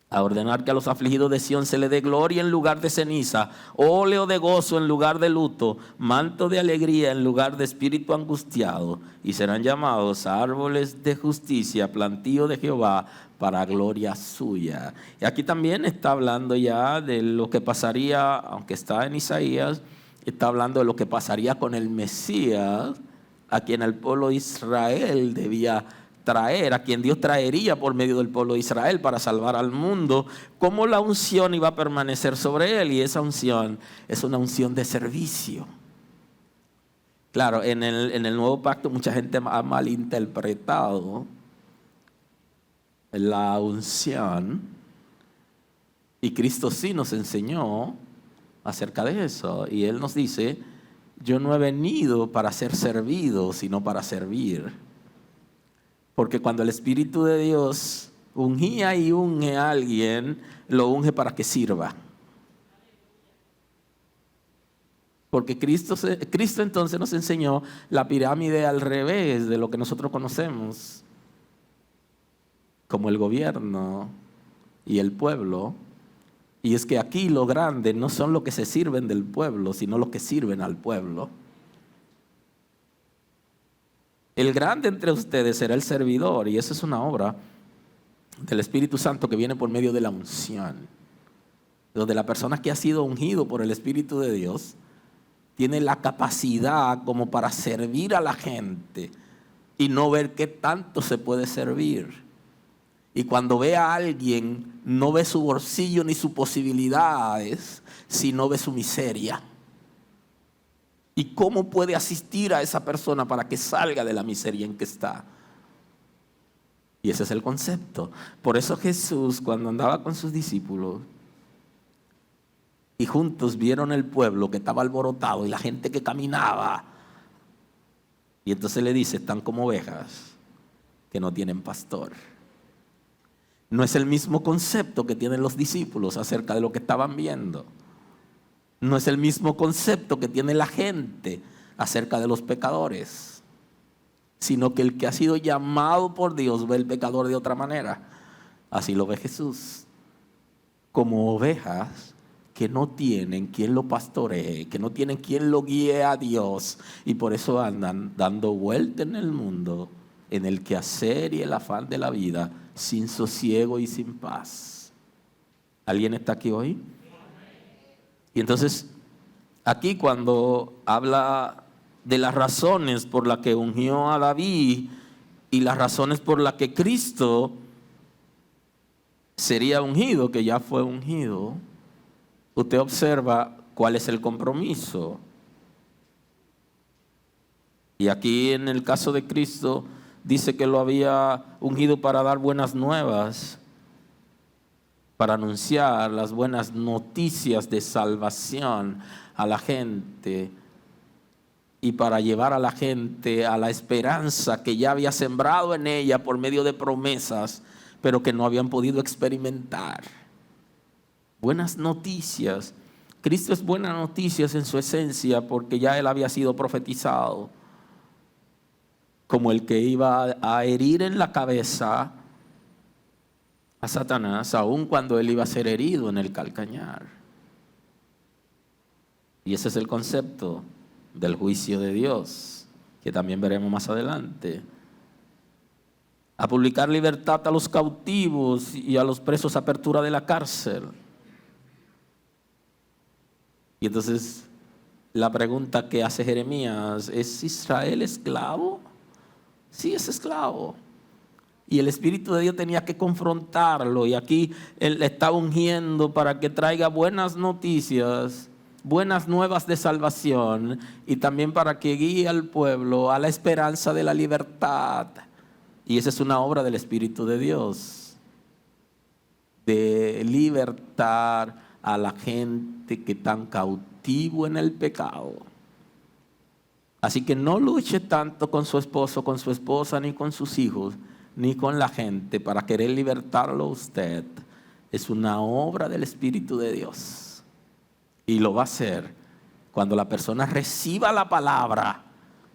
a ordenar que a los afligidos de Sión se le dé gloria en lugar de ceniza, óleo de gozo en lugar de luto, manto de alegría en lugar de espíritu angustiado, y serán llamados árboles de justicia, plantío de Jehová para gloria suya. Y aquí también está hablando ya de lo que pasaría, aunque está en Isaías, está hablando de lo que pasaría con el Mesías, a quien el pueblo de Israel debía traer, a quien Dios traería por medio del pueblo de Israel para salvar al mundo, cómo la unción iba a permanecer sobre él. Y esa unción es una unción de servicio. Claro, en el nuevo pacto mucha gente ha malinterpretado la unción, y Cristo sí nos enseñó acerca de eso, y Él nos dice: yo no he venido para ser servido, sino para servir. Porque cuando el Espíritu de Dios ungía y unge a alguien, lo unge para que sirva. Porque Cristo entonces nos enseñó la pirámide al revés de lo que nosotros conocemos como el gobierno y el pueblo. Y es que aquí lo grande no son los que se sirven del pueblo, sino los que sirven al pueblo. El grande entre ustedes será el servidor, y eso es una obra del Espíritu Santo que viene por medio de la unción, donde la persona que ha sido ungido por el Espíritu de Dios tiene la capacidad como para servir a la gente y no ver qué tanto se puede servir. Y cuando ve a alguien, no ve su bolsillo ni sus posibilidades, sino ve su miseria. ¿Y cómo puede asistir a esa persona para que salga de la miseria en que está? Y ese es el concepto. Por eso Jesús, cuando andaba con sus discípulos y juntos vieron el pueblo que estaba alborotado y la gente que caminaba, y entonces le dice: están como ovejas que no tienen pastor. No es el mismo concepto que tienen los discípulos acerca de lo que estaban viendo. No es el mismo concepto que tiene la gente acerca de los pecadores, sino que el que ha sido llamado por Dios ve el pecador de otra manera. Así lo ve Jesús, como ovejas que no tienen quien lo pastoree, que no tienen quien lo guíe a Dios, y por eso andan dando vuelta en el mundo, en el quehacer y el afán de la vida, sin sosiego y sin paz. ¿Alguien está aquí hoy? Y entonces, aquí cuando habla de las razones por las que ungió a David y las razones por las que Cristo sería ungido, que ya fue ungido, usted observa cuál es el compromiso. Y aquí en el caso de Cristo dice que lo había ungido para dar buenas nuevas, para anunciar las buenas noticias de salvación a la gente y para llevar a la gente a la esperanza que ya había sembrado en ella por medio de promesas, pero que no habían podido experimentar. Buenas noticias. Cristo es buenas noticias en su esencia porque ya Él había sido profetizado como el que iba a herir en la cabeza a Satanás, aun cuando él iba a ser herido en el calcañar. Y ese es el concepto del juicio de Dios, que también veremos más adelante. A publicar libertad a los cautivos y a los presos, apertura de la cárcel. Y entonces la pregunta que hace Jeremías, ¿es Israel esclavo? Sí, es esclavo. Y el Espíritu de Dios tenía que confrontarlo. Y aquí Él le está ungiendo para que traiga buenas noticias, buenas nuevas de salvación. Y también para que guíe al pueblo a la esperanza de la libertad. Y esa es una obra del Espíritu de Dios. De libertar a la gente que está cautivo en el pecado. Así que no luche tanto con su esposo, con su esposa, ni con sus hijos, ni con la gente para querer libertarlo a usted. Es una obra del Espíritu de Dios. Y lo va a hacer cuando la persona reciba la palabra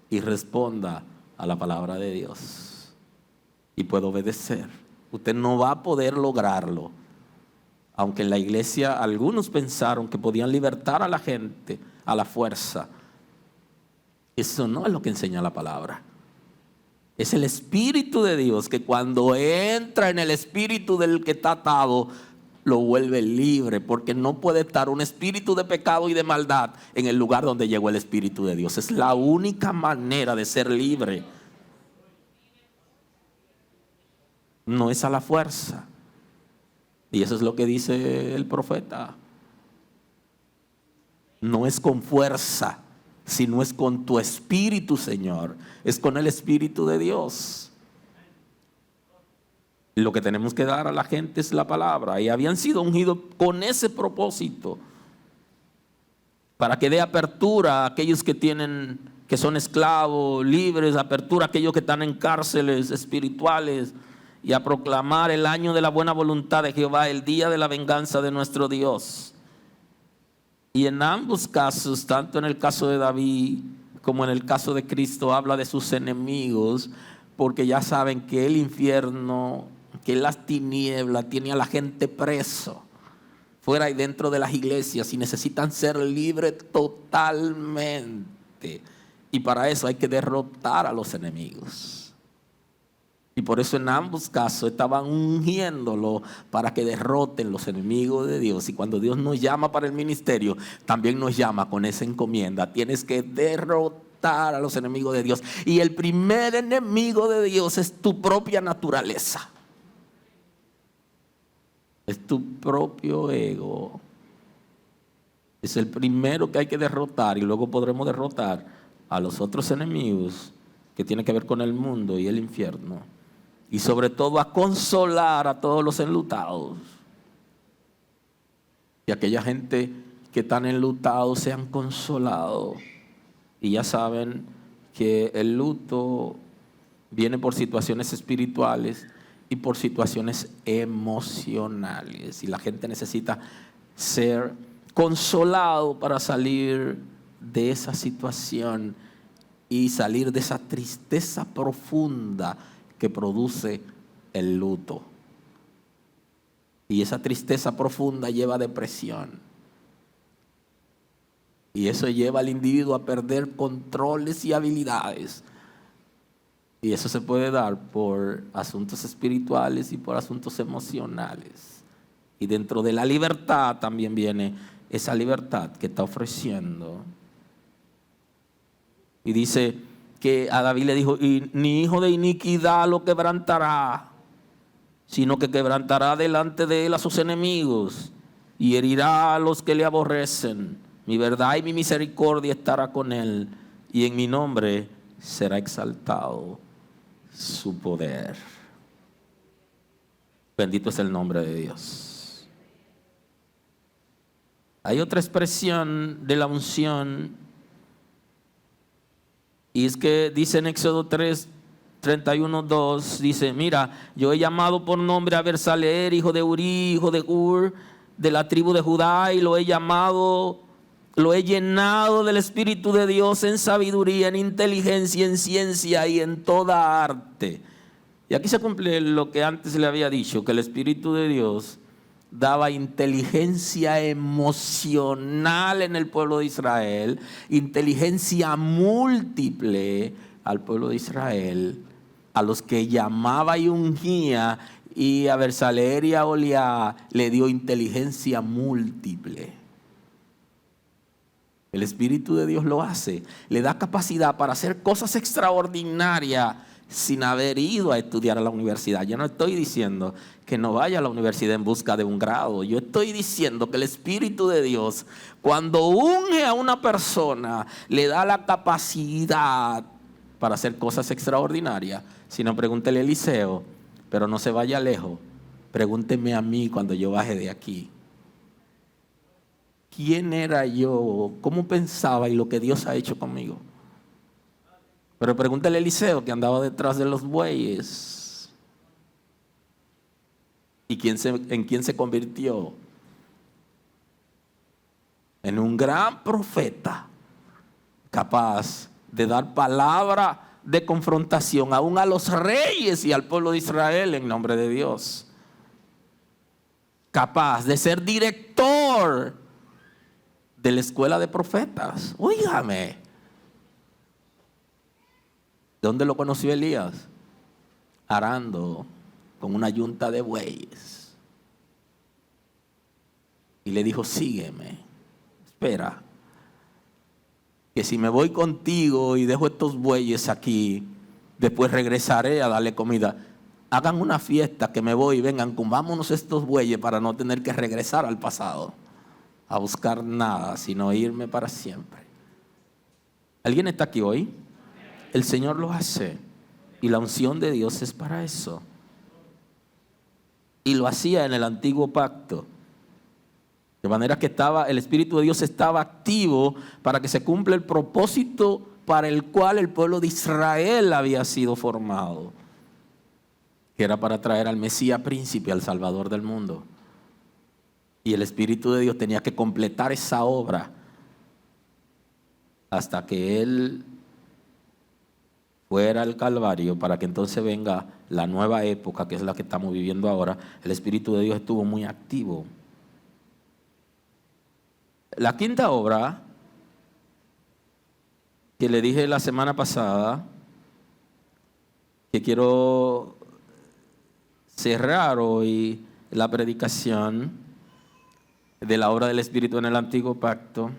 y responda a la palabra de Dios. Y pueda obedecer. Usted no va a poder lograrlo. Aunque en la iglesia algunos pensaron que podían libertar a la gente a la fuerza. Eso no es lo que enseña la palabra. Es el Espíritu de Dios que cuando entra en el espíritu del que está atado, lo vuelve libre. Porque no puede estar un espíritu de pecado y de maldad en el lugar donde llegó el Espíritu de Dios. Es la única manera de ser libre. No es a la fuerza. Y eso es lo que dice el profeta. No es con fuerza, sino es con tu espíritu, Señor. Es con el Espíritu de Dios. Lo que tenemos que dar a la gente es la palabra. Y habían sido ungidos con ese propósito. Para que dé apertura a aquellos que son esclavos, libres, apertura a aquellos que están en cárceles espirituales. Y a proclamar el año de la buena voluntad de Jehová, el día de la venganza de nuestro Dios. Y en ambos casos, tanto en el caso de David como en el caso de Cristo, habla de sus enemigos, porque ya saben que el infierno, que las tinieblas tiene a la gente preso, fuera y dentro de las iglesias, y necesitan ser libres totalmente. Y para eso hay que derrotar a los enemigos. Y por eso en ambos casos estaban ungiéndolo para que derroten los enemigos de Dios. Y cuando Dios nos llama para el ministerio, también nos llama con esa encomienda. Tienes que derrotar a los enemigos de Dios. Y el primer enemigo de Dios es tu propia naturaleza. Es tu propio ego. Es el primero que hay que derrotar. Y luego podremos derrotar a los otros enemigos que tienen que ver con el mundo y el infierno. Y sobre todo a consolar a todos los enlutados. Y aquella gente que están enlutados sean consolados. Y ya saben que el luto viene por situaciones espirituales y por situaciones emocionales. Y la gente necesita ser consolado para salir de esa situación y salir de esa tristeza profunda que produce el luto. Y esa tristeza profunda lleva depresión. Y eso lleva al individuo a perder controles y habilidades. Y eso se puede dar por asuntos espirituales y por asuntos emocionales. Y dentro de la libertad también viene esa libertad que está ofreciendo. Y dice que a David le dijo, y ni hijo de iniquidad lo quebrantará, sino que quebrantará delante de él a sus enemigos y herirá a los que le aborrecen. Mi verdad y mi misericordia estará con él, y en mi nombre será exaltado su poder. Bendito es el nombre de Dios. Hay otra expresión de la unción, y es que dice en Éxodo 3, 31, 2, dice: mira, yo he llamado por nombre a Bersaleer, hijo de Uri, hijo de Ur, de la tribu de Judá, y lo he llenado del Espíritu de Dios en sabiduría, en inteligencia, en ciencia y en toda arte. Y aquí se cumple lo que antes le había dicho, que el Espíritu de Dios daba inteligencia emocional en el pueblo de Israel, inteligencia múltiple al pueblo de Israel, a los que llamaba y ungía, y a Bersaleer y a Oliá le dio inteligencia múltiple. El Espíritu de Dios lo hace, le da capacidad para hacer cosas extraordinarias sin haber ido a estudiar a la universidad. Yo no estoy diciendo que no vaya a la universidad en busca de un grado. Yo estoy diciendo que el Espíritu de Dios, cuando unge a una persona, le da la capacidad para hacer cosas extraordinarias. Si no, pregúntele a Eliseo, pero no se vaya lejos. Pregúnteme a mí cuando yo baje de aquí. ¿Quién era yo? ¿Cómo pensaba y lo que Dios ha hecho conmigo? Pero pregúntale a Eliseo, que andaba detrás de los bueyes. ¿Y en quién se convirtió? En un gran profeta, capaz de dar palabra de confrontación aún a los reyes y al pueblo de Israel en nombre de Dios. Capaz de ser director de la escuela de profetas. Óigame. ¿Dónde lo conoció Elías? Arando con una yunta de bueyes. Y le dijo: sígueme. Espera, que si me voy contigo y dejo estos bueyes aquí, después regresaré a darle comida. Hagan una fiesta, que me voy y vengan, comámonos estos bueyes para no tener que regresar al pasado a buscar nada, sino irme para siempre. ¿Alguien está aquí hoy? El Señor lo hace, y la unción de Dios es para eso. Y lo hacía en el antiguo pacto, de manera que el Espíritu de Dios estaba activo para que se cumpla el propósito para el cual el pueblo de Israel había sido formado, que era para traer al Mesías príncipe, al Salvador del mundo. Y el Espíritu de Dios tenía que completar esa obra hasta que Él fuera al Calvario, para que entonces venga la nueva época, que es la que estamos viviendo ahora. El Espíritu de Dios estuvo muy activo. La quinta obra, que le dije la semana pasada, que quiero cerrar hoy la predicación de la obra del Espíritu en el antiguo pacto,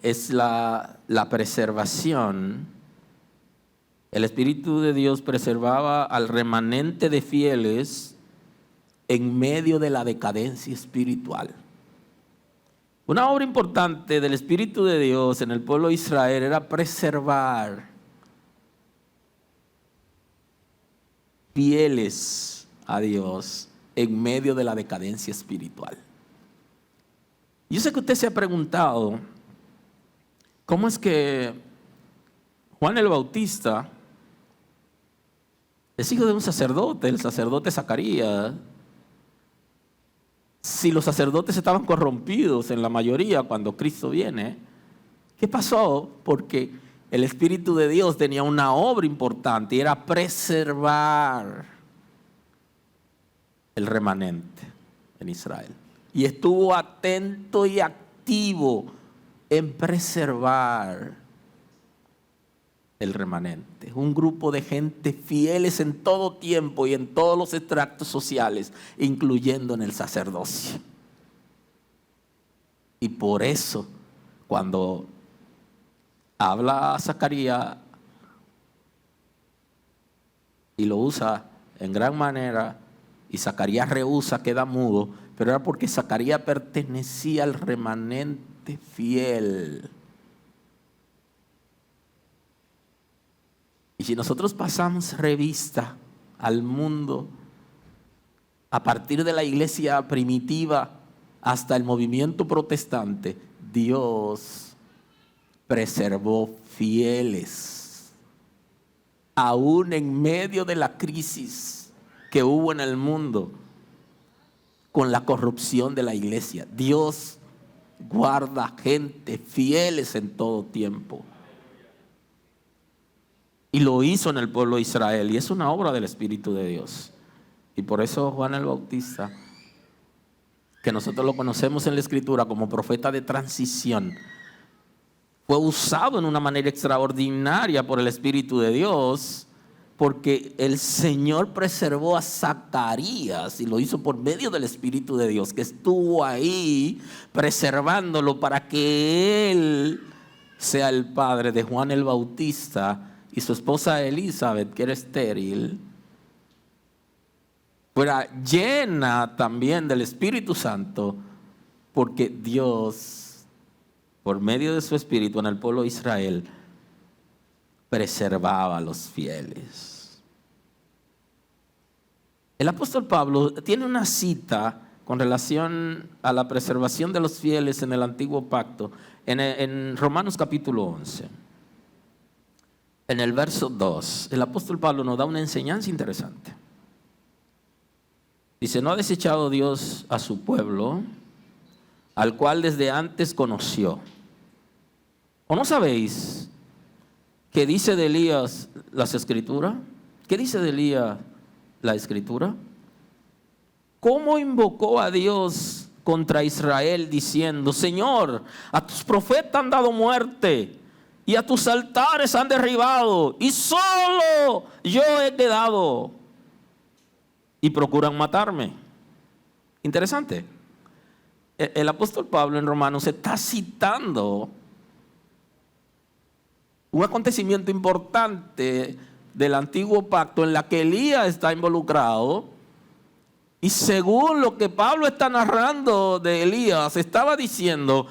es la preservación. El Espíritu de Dios preservaba al remanente de fieles en medio de la decadencia espiritual. Una obra importante del Espíritu de Dios en el pueblo de Israel era preservar fieles a Dios en medio de la decadencia espiritual. Yo sé que usted se ha preguntado, ¿cómo es que Juan el Bautista es hijo de un sacerdote, el sacerdote Zacarías? Si los sacerdotes estaban corrompidos en la mayoría cuando Cristo viene, ¿qué pasó? Porque el Espíritu de Dios tenía una obra importante y era preservar el remanente en Israel. Y estuvo atento y activo en preservar el remanente. Un grupo de gente fieles en todo tiempo y en todos los estratos sociales, incluyendo en el sacerdocio. Y por eso, cuando habla a Zacarías y lo usa en gran manera, y Zacarías rehúsa, queda mudo, pero era porque Zacarías pertenecía al remanente fiel. Y si nosotros pasamos revista al mundo, a partir de la iglesia primitiva hasta el movimiento protestante, Dios preservó fieles, aún en medio de la crisis que hubo en el mundo con la corrupción de la iglesia. Dios guarda gente fieles en todo tiempo. Y lo hizo en el pueblo de Israel, y es una obra del Espíritu de Dios. Y por eso Juan el Bautista, que nosotros lo conocemos en la Escritura como profeta de transición, fue usado en una manera extraordinaria por el Espíritu de Dios, porque el Señor preservó a Zacarías y lo hizo por medio del Espíritu de Dios, que estuvo ahí preservándolo para que él sea el padre de Juan el Bautista y su esposa Elizabeth, que era estéril, fuera llena también del Espíritu Santo, porque Dios, por medio de su Espíritu en el pueblo de Israel, preservaba a los fieles. El apóstol Pablo tiene una cita con relación a la preservación de los fieles en el antiguo pacto en Romanos capítulo 11. En el verso 2, el apóstol Pablo nos da una enseñanza interesante. Dice: no ha desechado Dios a su pueblo, al cual desde antes conoció. ¿O no sabéis qué dice de Elías las Escrituras? ¿Qué dice de Elías la Escritura? ¿Cómo invocó a Dios contra Israel diciendo: Señor, a tus profetas han dado muerte y a tus altares han derribado, y solo yo he quedado, y procuran matarme? Interesante. El apóstol Pablo en Romanos está citando un acontecimiento importante del antiguo pacto en la que Elías está involucrado, y según lo que Pablo está narrando de Elías, estaba diciendo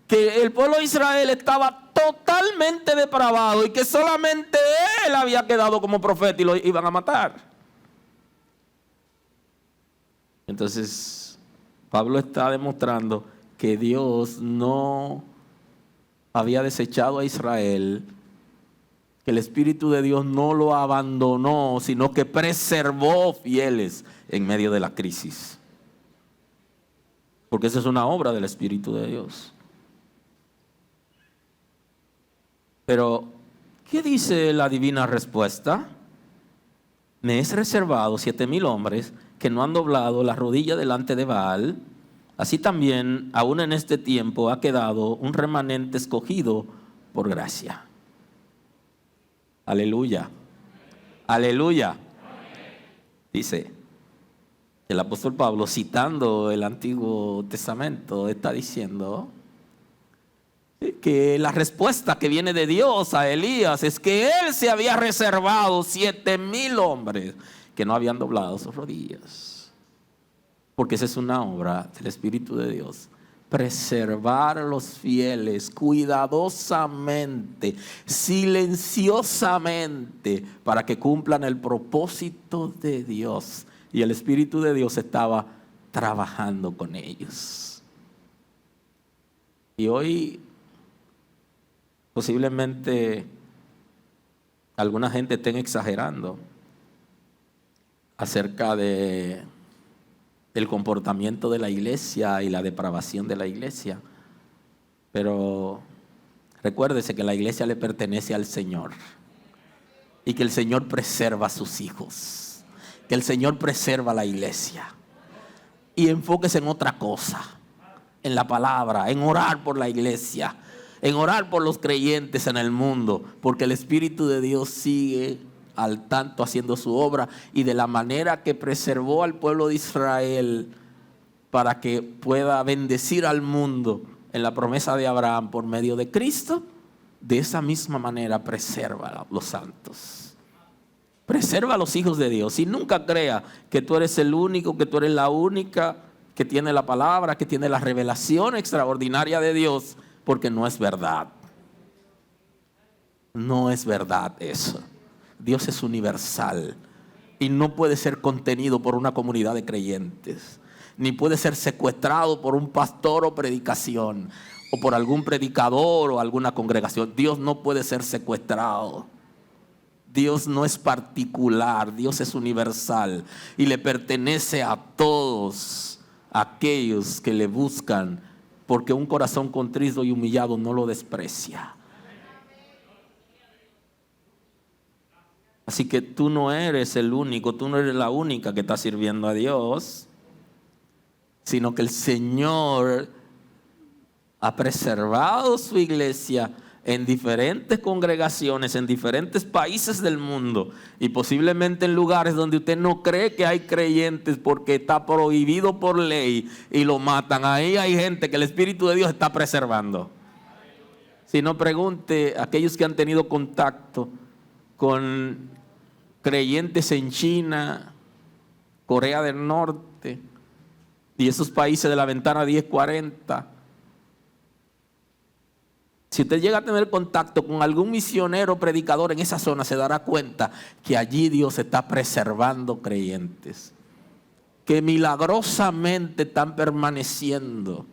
que el pueblo de Israel estaba totalmente depravado y que solamente él había quedado como profeta y lo iban a matar. Entonces Pablo está demostrando que Dios no había desechado a Israel, que el Espíritu de Dios no lo abandonó, sino que preservó fieles en medio de la crisis. Porque esa es una obra del Espíritu de Dios. Pero, ¿qué dice la divina respuesta? Me es reservado 7,000 hombres que no han doblado la rodilla delante de Baal. Así también, aún en este tiempo, ha quedado un remanente escogido por gracia. Aleluya. Aleluya. Dice el apóstol Pablo, citando el Antiguo Testamento, está diciendo que la respuesta que viene de Dios a Elías es que él se había reservado 7,000 hombres que no habían doblado sus rodillas. Porque esa es una obra del Espíritu de Dios. Preservar a los fieles cuidadosamente, silenciosamente, para que cumplan el propósito de Dios. Y el Espíritu de Dios estaba trabajando con ellos. Y hoy posiblemente alguna gente esté exagerando acerca del comportamiento de la iglesia y la depravación de la iglesia. Pero recuérdese que la iglesia le pertenece al Señor y que el Señor preserva a sus hijos, que el Señor preserva la iglesia. Y enfóquese en otra cosa, en la palabra, en orar por la iglesia, en orar por los creyentes en el mundo, porque el Espíritu de Dios sigue al tanto haciendo su obra, y de la manera que preservó al pueblo de Israel para que pueda bendecir al mundo en la promesa de Abraham por medio de Cristo, de esa misma manera preserva a los santos, preserva a los hijos de Dios. Y nunca crea que tú eres el único, que tú eres la única que tiene la palabra, que tiene la revelación extraordinaria de Dios, porque no es verdad. No es verdad eso. Dios es universal y no puede ser contenido por una comunidad de creyentes, ni puede ser secuestrado por un pastor o predicación, o por algún predicador o alguna congregación. Dios no puede ser secuestrado. Dios no es particular, Dios es universal y le pertenece a todos aquellos que le buscan, porque un corazón contrito y humillado no lo desprecia. Así que tú no eres el único, tú no eres la única que está sirviendo a Dios, sino que el Señor ha preservado su iglesia en diferentes congregaciones, en diferentes países del mundo, y posiblemente en lugares donde usted no cree que hay creyentes porque está prohibido por ley y lo matan. Ahí hay gente que el Espíritu de Dios está preservando. Si no, pregunte a aquellos que han tenido contacto con creyentes en China, Corea del Norte y esos países de la ventana 1040. Si usted llega a tener contacto con algún misionero predicador en esa zona, se dará cuenta que allí Dios está preservando creyentes, que milagrosamente están permaneciendo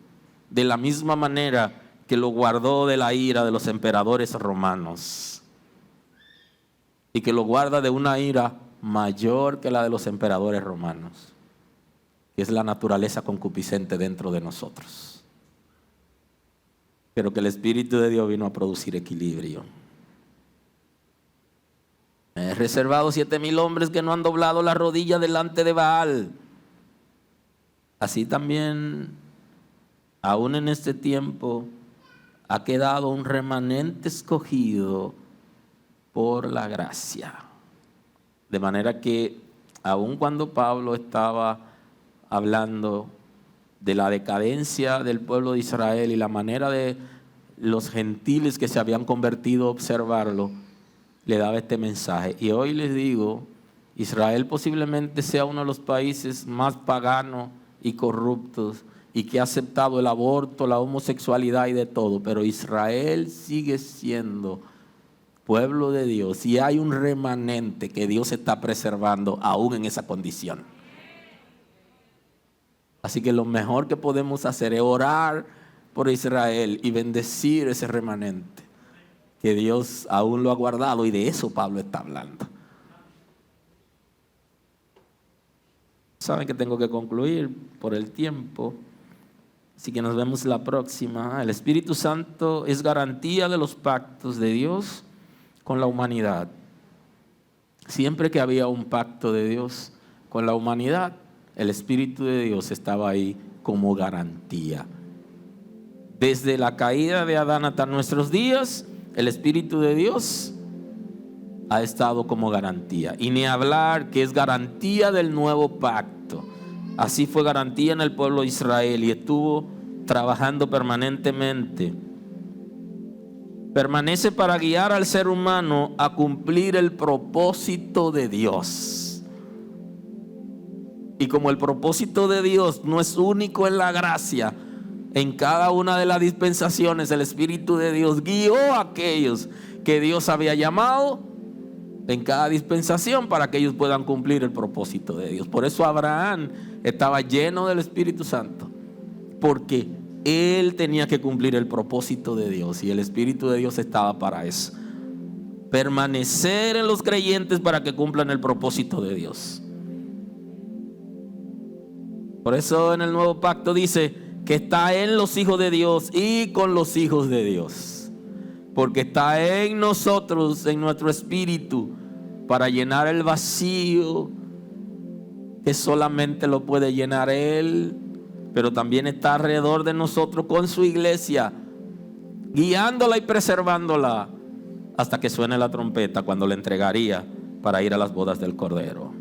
de la misma manera que lo guardó de la ira de los emperadores romanos, y que lo guarda de una ira mayor que la de los emperadores romanos, que es la naturaleza concupiscente dentro de nosotros. Pero que el Espíritu de Dios vino a producir equilibrio. He reservado 7,000 hombres que no han doblado la rodilla delante de Baal. Así también, aún en este tiempo, ha quedado un remanente escogido por la gracia. De manera que, aun cuando Pablo estaba hablando de la decadencia del pueblo de Israel y la manera de los gentiles que se habían convertido a observarlo, le daba este mensaje. Y hoy les digo, Israel posiblemente sea uno de los países más paganos y corruptos y que ha aceptado el aborto, la homosexualidad y de todo, pero Israel sigue siendo pueblo de Dios y hay un remanente que Dios está preservando aún en esa condición. Así que lo mejor que podemos hacer es orar por Israel y bendecir ese remanente, que Dios aún lo ha guardado, y de eso Pablo está hablando. Saben que tengo que concluir por el tiempo, así que nos vemos la próxima. El Espíritu Santo es garantía de los pactos de Dios con la humanidad. Siempre que había un pacto de Dios con la humanidad, el Espíritu de Dios estaba ahí como garantía. Desde la caída de Adán hasta nuestros días, el Espíritu de Dios ha estado como garantía. Y ni hablar que es garantía del nuevo pacto. Así fue garantía en el pueblo de Israel y estuvo trabajando permanentemente. Permanece para guiar al ser humano a cumplir el propósito de Dios. Y como el propósito de Dios no es único en la gracia, en cada una de las dispensaciones el Espíritu de Dios guió a aquellos que Dios había llamado en cada dispensación para que ellos puedan cumplir el propósito de Dios. Por eso Abraham estaba lleno del Espíritu Santo, porque él tenía que cumplir el propósito de Dios y el Espíritu de Dios estaba para eso. Permanecer en los creyentes para que cumplan el propósito de Dios. Por eso en el nuevo pacto dice que está en los hijos de Dios y con los hijos de Dios. Porque está en nosotros, en nuestro espíritu, para llenar el vacío que solamente lo puede llenar Él. Pero también está alrededor de nosotros con su iglesia, guiándola y preservándola hasta que suene la trompeta, cuando la entregaría para ir a las bodas del Cordero.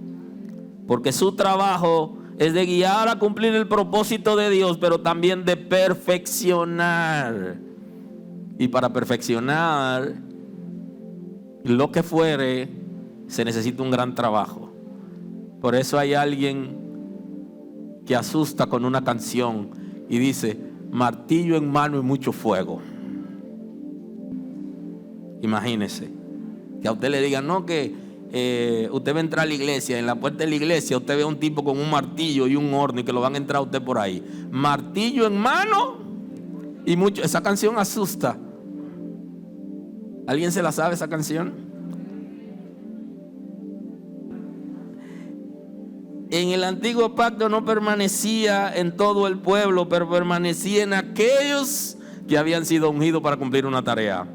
Porque su trabajo es de guiar a cumplir el propósito de Dios, pero también de perfeccionar. Y para perfeccionar lo que fuere, se necesita un gran trabajo. Por eso hay alguien que asusta con una canción y dice, martillo en mano y mucho fuego. Imagínese que a usted le digan, no, que usted va a entrar a la iglesia, en la puerta de la iglesia usted ve a un tipo con un martillo y un horno y que lo van a entrar a usted por ahí. Martillo en mano y mucho. Esa canción asusta. ¿Alguien se la sabe esa canción? En el antiguo pacto no permanecía en todo el pueblo, pero permanecía en aquellos que habían sido ungidos para cumplir una tarea.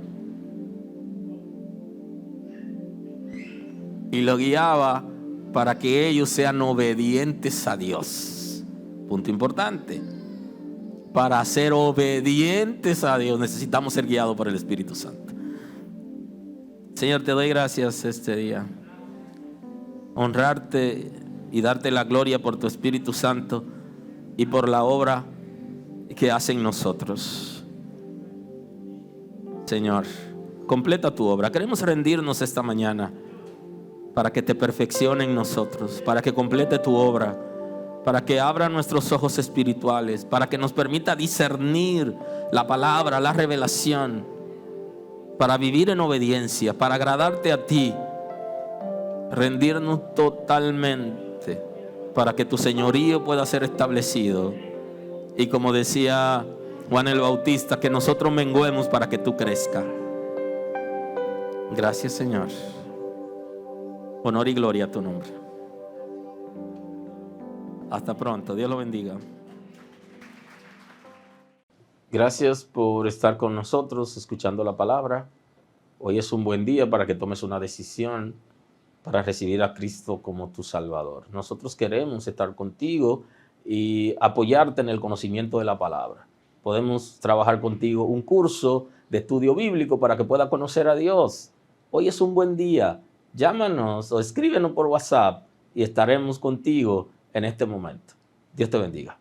Y lo guiaba para que ellos sean obedientes a Dios. Punto importante. Para ser obedientes a Dios necesitamos ser guiados por el Espíritu Santo. Señor, te doy gracias este día. Honrarte y darte la gloria por tu Espíritu Santo y por la obra que hace en nosotros. Señor, completa tu obra. Queremos rendirnos esta mañana para que te perfeccione en nosotros, para que complete tu obra, para que abra nuestros ojos espirituales, para que nos permita discernir la palabra, la revelación, para vivir en obediencia, para agradarte a ti, rendirnos totalmente, para que tu señorío pueda ser establecido. Y como decía Juan el Bautista, que nosotros menguemos para que tú crezcas. Gracias, Señor. Honor y gloria a tu nombre. Hasta pronto. Dios lo bendiga. Gracias por estar con nosotros escuchando la palabra. Hoy es un buen día para que tomes una decisión para recibir a Cristo como tu Salvador. Nosotros queremos estar contigo y apoyarte en el conocimiento de la palabra. Podemos trabajar contigo un curso de estudio bíblico para que puedas conocer a Dios. Hoy es un buen día. Llámanos o escríbenos por WhatsApp y estaremos contigo en este momento. Dios te bendiga.